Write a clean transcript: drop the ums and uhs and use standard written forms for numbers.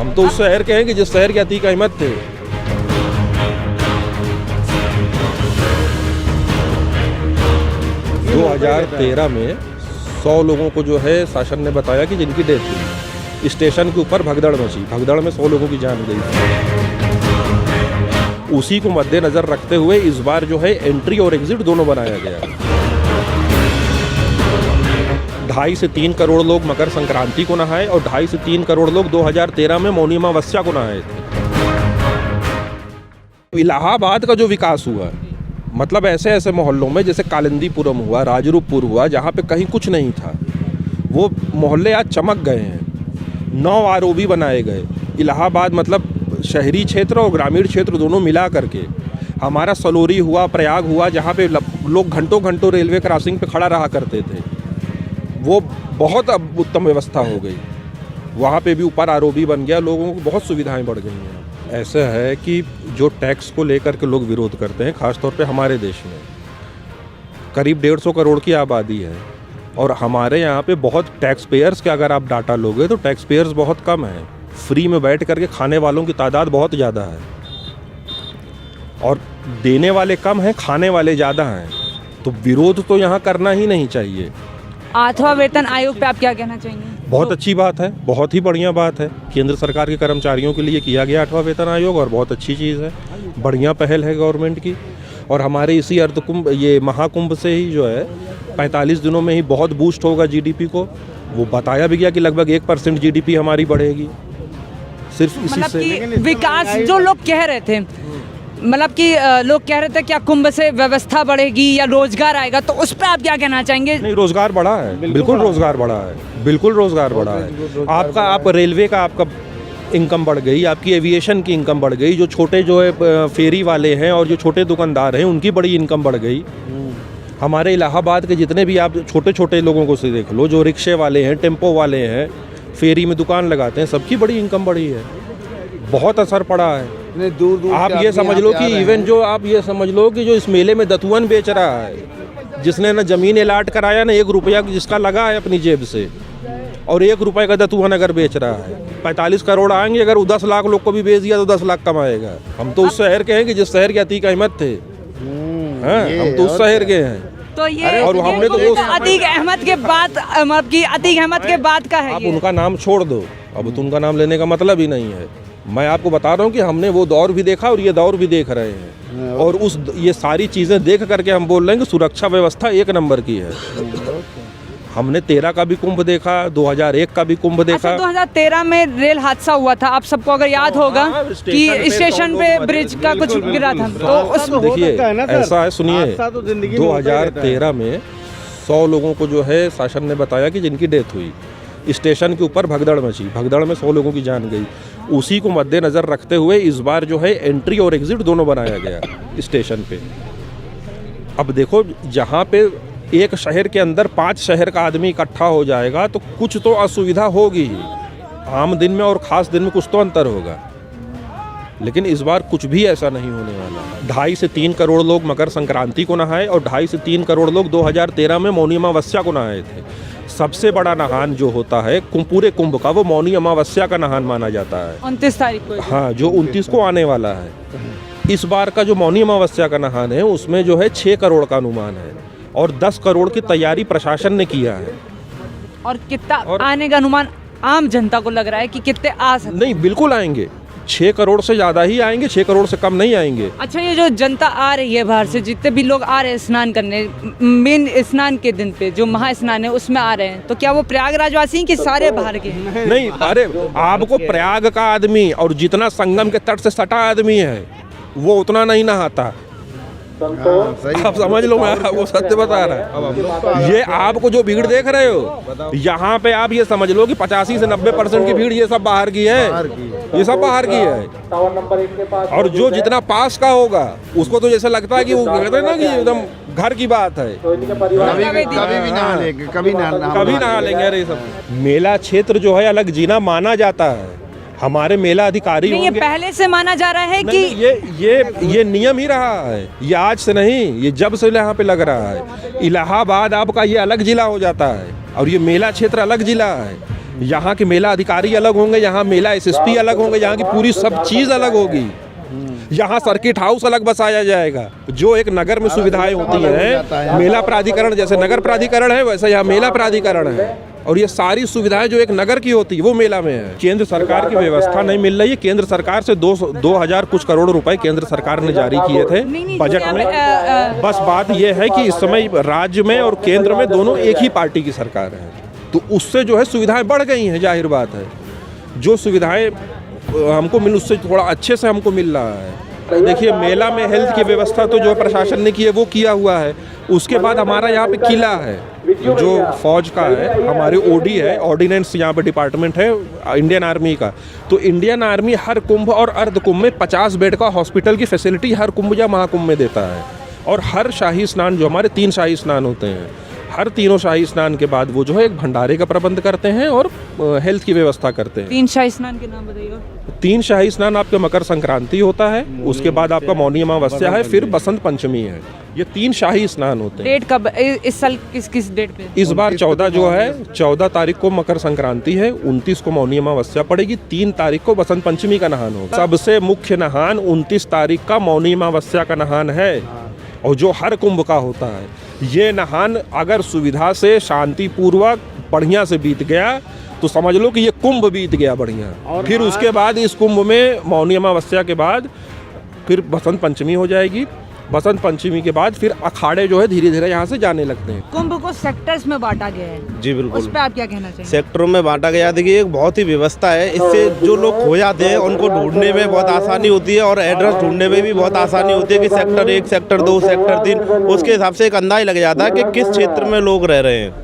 हम तो उस शहर के हैं कि जिस शहर के अतीक अहमद थे। दो 2013 में 100 लोगों को जो है शासन ने बताया कि जिनकी डेथ हुई। स्टेशन के ऊपर भगदड़ मची, भगदड़ में 100 लोगों की जान गई। उसी को मद्देनजर रखते हुए इस बार जो है एंट्री और एग्जिट दोनों बनाया गया। 2.5 से 3 करोड़ लोग मकर संक्रांति को नहाए और 2.5 से 3 करोड़ लोग 2013 में मौनी अमावस्या को नहाए थे। इलाहाबाद का जो विकास हुआ, मतलब ऐसे ऐसे मोहल्लों में जैसे कालिंदीपुरम हुआ, राजरूपपुर हुआ, जहाँ पे कहीं कुछ नहीं था, वो मोहल्ले आज चमक गए हैं। 9 आरओबी बनाए गए। इलाहाबाद मतलब शहरी क्षेत्र और ग्रामीण क्षेत्र दोनों मिला करके। हमारा सलोरी हुआ, प्रयाग हुआ, जहाँ पे लोग घंटों घंटों रेलवे क्रॉसिंग पे खड़ा रहा करते थे, वो बहुत अब उत्तम व्यवस्था हो गई। वहाँ पे भी ऊपर आरओबी बन गया, लोगों को बहुत सुविधाएं बढ़ गई हैं। ऐसा है कि जो टैक्स को लेकर के लोग विरोध करते हैं, ख़ासतौर पे हमारे देश में करीब 150 करोड़ की आबादी है और हमारे यहाँ पे बहुत टैक्स पेयर्स के अगर आप डाटा लोगे तो टैक्स पेयर्स बहुत कम हैं। फ्री में बैठ करके खाने वालों की तादाद बहुत ज़्यादा है और देने वाले कम हैं, खाने वाले ज़्यादा हैं। तो विरोध तो यहाँ करना ही नहीं चाहिए। 8वां वेतन आयोग पे आप क्या कहना चाहेंगे? बहुत अच्छी बात है, बहुत ही बढ़िया बात है। केंद्र सरकार के कर्मचारियों के लिए किया गया 8वां वेतन आयोग और बहुत अच्छी चीज़ है, बढ़िया पहल है गवर्नमेंट की। और हमारे इसी अर्धकुंभ, ये महाकुंभ से ही जो है 45 दिनों में ही बहुत बूस्ट होगा जीडीपी को। वो बताया भी गया कि लगभग 1% जीडीपी हमारी बढ़ेगी सिर्फ इसी मतलब से। कि विकास जो लोग कह रहे थे, मतलब कि लोग कह रहे थे क्या कुंभ से व्यवस्था बढ़ेगी या रोजगार आएगा, तो उस पर आप क्या कहना चाहेंगे? नहीं, रोजगार बढ़ा है, बिल्कुल रोजगार बढ़ा है, बिल्कुल रोजगार बढ़ा है। आप रेलवे का आपका इनकम बढ़ गई, आपकी एविएशन की इनकम बढ़ गई, जो छोटे जो है फेरी वाले हैं और जो छोटे दुकानदार हैं उनकी बड़ी इनकम बढ़ गई। हमारे इलाहाबाद के जितने भी आप छोटे छोटे लोगों को से देख लो, जो रिक्शे वाले हैं, टेम्पो वाले हैं, फेरी में दुकान लगाते हैं, सबकी बड़ी इनकम बढ़ी है। बहुत असर पड़ा है। दूर आप ये समझ लो कि इवन जो आप ये समझ लो कि जो इस मेले में दतुअन बेच रहा है, जिसने ना जमीन अलाट कराया ना 1 रुपया जिसका लगा है अपनी जेब से, और 1 रुपये का दतुअन अगर बेच रहा है, 45 करोड़ आएंगे। अगर वो 10 लाख लोग को भी बेच दिया तो 10 लाख कमाएगा। हम तो उस शहर के हैं कि जिस शहर के अतीक अहमद थे। हम तो उस शहर के हैं। तो ये और हमने तो वो अतीक अहमद के बाद, मतलब कि अतीक अहमद के बाद का है आप ये। उनका नाम छोड़ दो, अब तो उनका नाम लेने का मतलब ही नहीं है। मैं आपको बता रहा हूँ कि हमने वो दौर भी देखा और ये दौर भी देख रहे हैं, और ये सारी चीज़ें देख करके हम बोल रहे हैं कि सुरक्षा व्यवस्था 1 नंबर की है। हमने 13 का भी कुंभ देखा, 2001 का भी कुंभ देखा। 2013 में रेल हादसा हुआ था, आप सबको अगर याद होगा कि स्टेशन पे ब्रिज का कुछ गिरा था, तो उस देखिए ऐसा है, सुनिए, 2013 में 100 लोगों को जो है शासन ने बताया कि जिनकी डेथ हुई। स्टेशन के ऊपर भगदड़ मची, भगदड़ में 100 लोगों की जान गई। उसी को मद्देनज़र रखते हुए इस बार जो है एंट्री और एग्जिट दोनों बनाया गया स्टेशन पे। अब देखो, जहाँ पे एक शहर के अंदर 5 शहर का आदमी इकट्ठा हो जाएगा तो कुछ तो असुविधा होगी ही। आम दिन में और ख़ास दिन में कुछ तो अंतर होगा, लेकिन इस बार कुछ भी ऐसा नहीं होने वाला। 2.5 से 3 करोड़ लोग मकर संक्रांति को नहाए और 2.5 से 3 करोड़ लोग 2013 में मौनी अमावस्या को नहाए थे। सबसे बड़ा नहान जो होता है पूरे कुंभ का, वो मौनी अमावस्या का नहान माना जाता है, 29 तारीख को। हाँ, जो 29 को आने वाला है। इस बार का जो मौनी अमावस्या का नहान है उसमें जो है 6 करोड़ का अनुमान है और 10 करोड़ की तैयारी प्रशासन ने किया है। और कितना आने का अनुमान आम जनता को लग रहा है कि कितने आ सकते? नहीं, बिल्कुल आएंगे, 6 करोड़ से ज़्यादा ही आएंगे, 6 करोड़ से कम नहीं आएंगे। अच्छा, ये जो जनता आ रही है बाहर से, जितने भी लोग आ रहे हैं स्नान करने, मेन स्नान के दिन पे जो महा स्नान है उसमें आ रहे हैं, तो क्या वो प्रयागराज वासी हैं कि सारे बाहर के? नहीं, अरे आपको प्रयाग का आदमी और जितना संगम के तट से सटा आदमी है वो उतना नहीं नहाता। आप समझ लो, मैं वो सत्य बता रहा है। ये आपको जो भीड़ देख रहे हो यहाँ पे, आप ये समझ लो कि 85 से 90% की भीड़ ये सब बाहर की है, ये सब बाहर की है। और जो जितना पास का होगा उसको तो जैसे लगता है कि वो कहते हैं ना कि एकदम घर की बात है, कभी नहा लेंगे। अरे सब मेला क्षेत्र जो है अलग जीना माना जाता है। हमारे मेला अधिकारी नहीं, ये पहले से माना जा रहा है कि ये नियम ही रहा है, ये आज से नहीं, ये जब से यहाँ पे लग रहा है। इलाहाबाद आपका ये अलग जिला हो जाता है और ये मेला क्षेत्र अलग जिला है। यहाँ के मेला अधिकारी अलग होंगे, यहाँ मेला एसएसपी अलग होंगे, यहाँ की पूरी सब चीज़ अलग होगी। यहाँ सर्किट हाउस अलग बसाया जाएगा। जो एक नगर में सुविधाएं होती हैं, मेला प्राधिकरण जैसे नगर प्राधिकरण है, वैसे यहाँ मेला प्राधिकरण है। और ये सारी सुविधाएं जो एक नगर की होती है वो मेला में है। केंद्र सरकार की व्यवस्था नहीं मिल रही है। केंद्र सरकार से 2000 कुछ करोड़ रुपए केंद्र सरकार ने जारी किए थे बजट में। बस बात ये है कि इस समय राज्य में और केंद्र में दोनों एक ही पार्टी की सरकार है, तो उससे जो है सुविधाएं बढ़ गई हैं। जाहिर बात है, जो सुविधाएं हमको मिल उससे थोड़ा अच्छे से हमको मिल रहा है। देखिए, मेला में हेल्थ की व्यवस्था तो जो प्रशासन ने की है वो किया हुआ है। उसके बाद हमारा यहाँ पे किला है जो फौज का है, हमारी ओडी है, ऑर्डिनेंस यहाँ पे डिपार्टमेंट है इंडियन आर्मी का। तो इंडियन आर्मी हर कुंभ और अर्ध कुंभ में 50 बेड का हॉस्पिटल की फैसिलिटी हर कुंभ या महाकुंभ में देता है। और हर शाही स्नान, जो हमारे 3 शाही स्नान होते हैं, हर तीनों शाही स्नान के बाद वो जो है एक भंडारे का प्रबंध करते हैं और हेल्थ की व्यवस्था करते हैं। 3 शाही स्नान के नाम बताइए। 3 शाही स्नान आपके मकर संक्रांति होता है, उसके बाद आपका मौनी अमावस्या है, फिर बसंत पंचमी है। ये 3 शाही स्नान होते हैं। डेट कब इस साल किस डेट पे? इस बार 14 जो है, 14 तारीख को मकर संक्रांति है, 29 को मौनी अमावस्या पड़ेगी, 3 तारीख को बसंत पंचमी का नहान होगा। सबसे मुख्य नहान 29 तारीख का मौनी अमावस्या का नहान है, और जो हर कुंभ का होता है। ये नहान अगर सुविधा से शांतिपूर्वक बढ़िया से बीत गया तो समझ लो कि ये कुंभ बीत गया बढ़िया। फिर उसके बाद इस कुंभ में मौनी अमावस्या के बाद फिर बसंत पंचमी हो जाएगी। बसंत पंचमी के बाद फिर अखाड़े जो है धीरे धीरे यहाँ से जाने लगते हैं। कुंभ को सेक्टर्स में बांटा गया है। जी बिल्कुल। उस पे आप क्या कहना चाहिए? सेक्टरों में बांटा गया। देखिए, एक बहुत ही व्यवस्था है। इससे जो लोग खो जाते हैं उनको ढूंढने में बहुत आसानी होती है, और एड्रेस ढूंढने में भी बहुत आसानी होती है कि सेक्टर 1, सेक्टर 2, सेक्टर 3, उसके हिसाब से एक अंदाज लग जाता है कि किस क्षेत्र में लोग रह रहे हैं।